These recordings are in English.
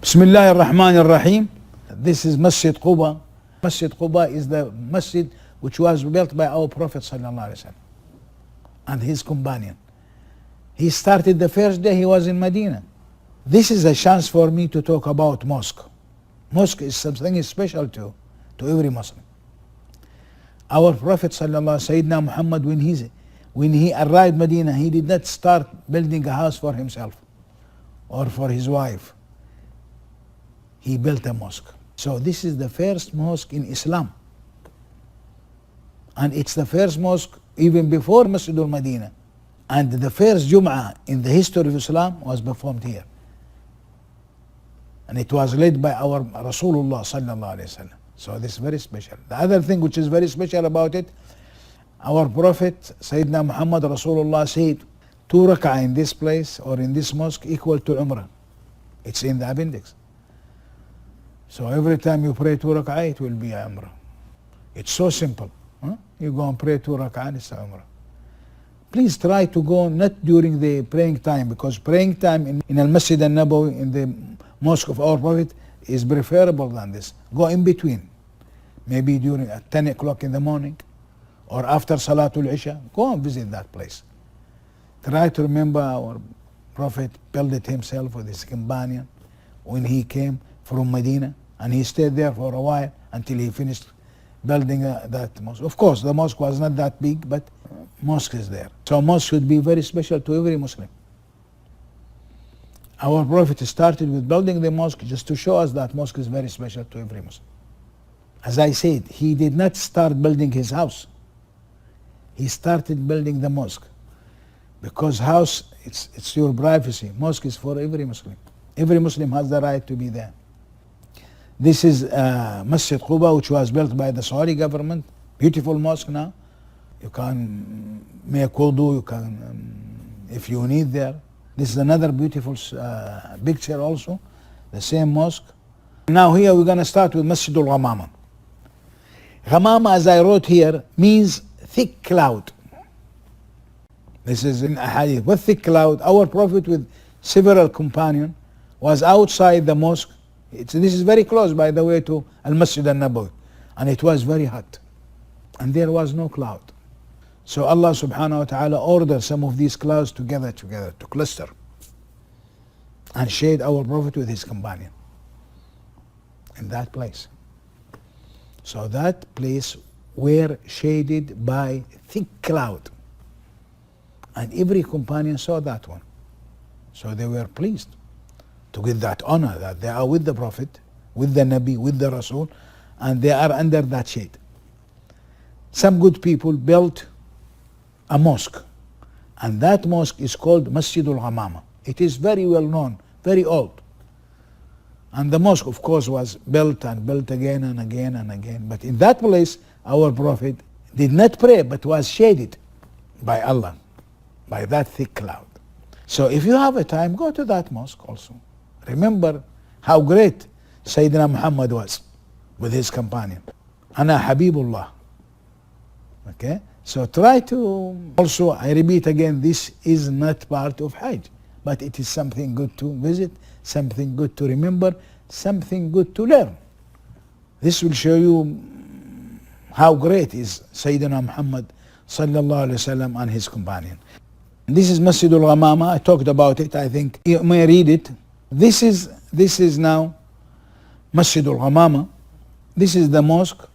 Bismillah ar-Rahman ar-Rahim. This is Masjid Quba. Masjid Quba is the masjid which was built by our Prophet ﷺ and his companion. He started the first day he was in Medina. This is a chance for me to talk about mosque. Mosque is something special to every Muslim. Our Prophet Sayyidina Muhammad, when he arrived Medina, he did not start building a house for himself or for his wife. He built a mosque. So this is the first mosque in Islam. And it's the first mosque even before Masjid al-Madinah. And the first Jum'ah in the history of Islam was performed here. And it was led by our Rasulullah sallallahu alaihi wasallam. So this is very special. The other thing which is very special about it, our Prophet Sayyidina Muhammad Rasulullah said, 2 rak'ah in this place or in this mosque equal to Umrah. It's in the appendix. So every time you pray 2 rak'ah, it will be Umrah. It's so simple. You go and pray 2 rak'ah, it's Umrah. Please try to go not during the praying time, because praying time in Al-Masjid al-Nabawi, in the mosque of our Prophet, is preferable than this. Go in between. Maybe during at 10 o'clock in the morning or after Salatul Isha. Go and visit that place. Try to remember our Prophet built it himself with his companion when he came from Medina, and he stayed there for a while until he finished building that mosque. Of course, the mosque was not that big, but mosque is there. So mosque should be very special to every Muslim. Our Prophet started with building the mosque just to show us that mosque is very special to every Muslim. As I said, he did not start building his house. He started building the mosque. Because house, it's your privacy. Mosque is for every Muslim. Every Muslim has the right to be there. This is Masjid Quba, which was built by the Saudi government. Beautiful mosque now. You can make wudu, you can, if you need there. This is another beautiful picture also, the same mosque. Now here we're going to start with Masjid al-Ghamama. Ghamama, as I wrote here, means thick cloud. This is in Ahadith. What thick cloud? Our Prophet with several companions was outside the mosque. This is very close, by the way, to Al-Masjid al-Nabawi. And it was very hot. And there was no cloud. So Allah subhanahu wa ta'ala ordered some of these clouds together to cluster and shade our Prophet with his companion in that place. So that place were shaded by thick cloud, and every companion saw that one. So they were pleased to get that honor that they are with the Prophet, with the Nabi, with the Rasul, and they are under that shade. Some good people built a mosque, and that mosque is called Masjid al-Ghamama. It is very well known, very old. And the mosque, of course, was built and built again and again and again. But in that place, our Prophet did not pray, but was shaded by Allah, by that thick cloud. So if you have a time, go to that mosque also. Remember how great Sayyidina Muhammad was with his companion. Ana Habibullah. Okay? So try to, also I repeat again, this is not part of Hajj, but it is something good to visit, something good to remember, something good to learn. This will show you how great is Sayyidina Muhammad sallallahu alaihi wasallam and his companion. This is Masjid al-Ghamama. I talked about it. I think you may read it. This is now Masjid al-Ghamama. This is the mosque.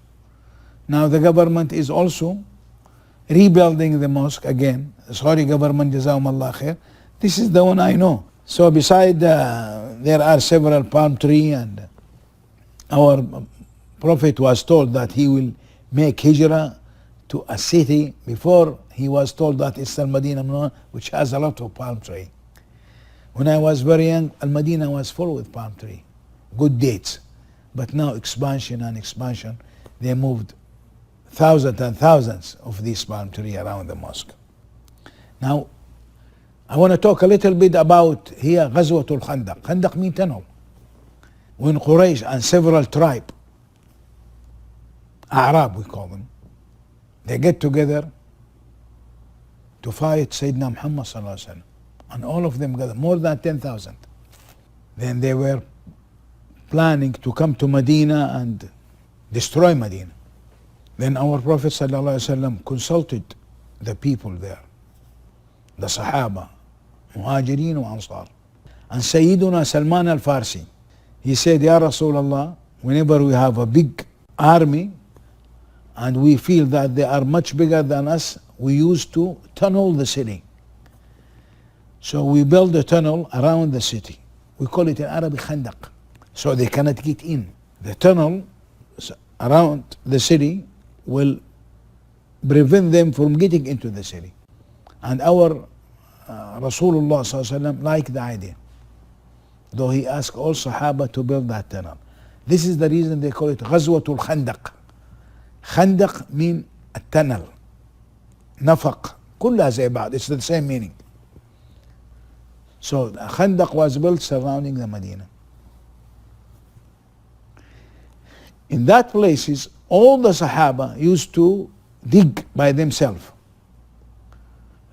Now the government is also rebuilding the mosque again. The Saudi government, Jazahum Allah khair. This is the one I know. So beside there are several palm trees, and our Prophet was told that he will make hijrah to a city before he was told that it's Al-Madinah, which has a lot of palm trees. When I was very young, Al-Madinah was full with palm trees, good dates. But now expansion, they moved thousands and thousands of these palm trees around the mosque. Now, I want to talk a little bit about here Ghazwat Khandaq. Khandaq means tunnel. When Quraysh and several tribes, Arab we call them, they get together to fight Sayyidina Muhammad sallallahu alaihi wasallam, and all of them gathered, more than 10,000. Then they were planning to come to Medina and destroy Medina. Then our Prophet ﷺ consulted the people there, the Sahaba, Muhajirin wa Ansar. And Sayyiduna Salman al-Farsi, he said, Ya Rasulullah, whenever we have a big army and we feel that they are much bigger than us, we used to tunnel the city. So we build a tunnel around the city. We call it in Arabic Khandaq. So they cannot get in. The tunnel around the city will prevent them from getting into the city. And our Rasulullah ﷺ liked the idea, though he asked all Sahaba to build that tunnel. This is the reason they call it Ghazwat Khandaq. Khandaq mean a tunnel. Nafaq. كلها زي بعض. It's the same meaning. So Khandaq was built surrounding the Medina. In that places, all the Sahaba used to dig by themselves.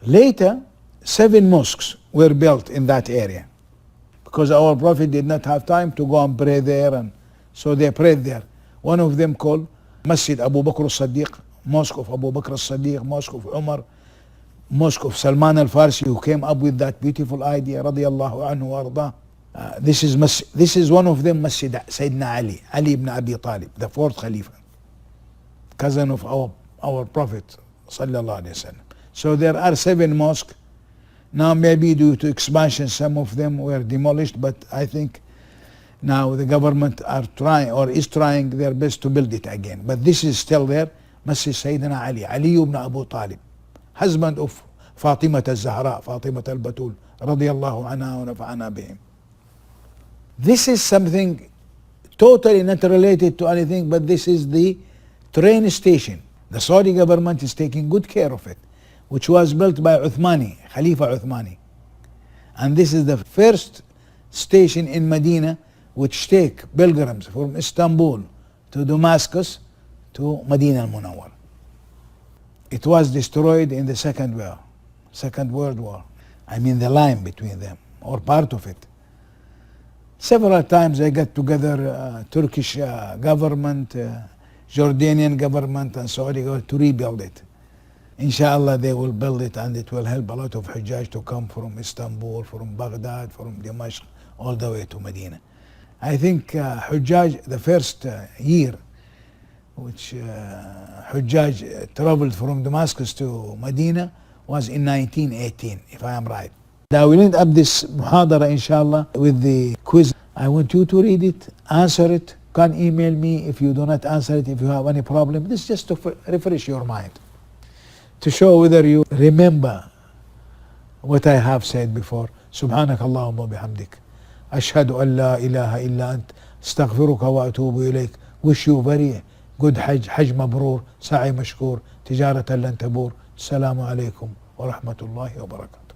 Later, 7 mosques were built in that area, because our Prophet did not have time to go and pray there, and so they prayed there. One of them called Masjid Abu Bakr al-Siddiq, Mosque of Abu Bakr al-Siddiq, Mosque of Omar, Mosque of Salman al-Farsi, who came up with that beautiful idea, radiyallahu anhu wa arda. This is one of them, Masjid Sayyidina Ali ibn Abi Talib, the 4th Khalifa, cousin of our Prophet sallallahu alaihi wasallam. So there are 7 mosques. Now maybe due to expansion, some of them were demolished, but I think now the government are trying or is trying their best to build it again. But this is still there, Masjid Sayyidina Ali ibn Abu Talib, husband of Fatima al-Zahra, Fatima al-Batul, radiyallahu anha wa nafa'ana bihim. This is something totally not related to anything, but this is the train station. The Saudi government is taking good care of it, which was built by Khalifa Uthmani. And this is the first station in Medina which take pilgrims from Istanbul to Damascus to Medina al-Munawwar. It was destroyed in the Second World War. I mean the line between them, or part of it. Several times they got together, Turkish government, Jordanian government and Saudi government to rebuild it. Inshallah they will build it, and it will help a lot of Hujjaj to come from Istanbul, from Baghdad, from Damascus, all the way to Medina. I think Hujjaj, the first year which Hujjaj traveled from Damascus to Medina was in 1918, if I am right. Now we'll end up this muhadara inshallah with the quiz. I want you to read it, answer it. You can email me if you do not answer it, if you have any problem. This is just to refresh your mind, to show whether you remember what I have said before. سبحانك اللهم وبحمدك أشهد أن لا إله إلا أنت استغفرك وأتوب إليك. Wish you very good حج مبرور، سعي مشكور، تجارة لن تبور. السلام عليكم ورحمة الله وبركاته.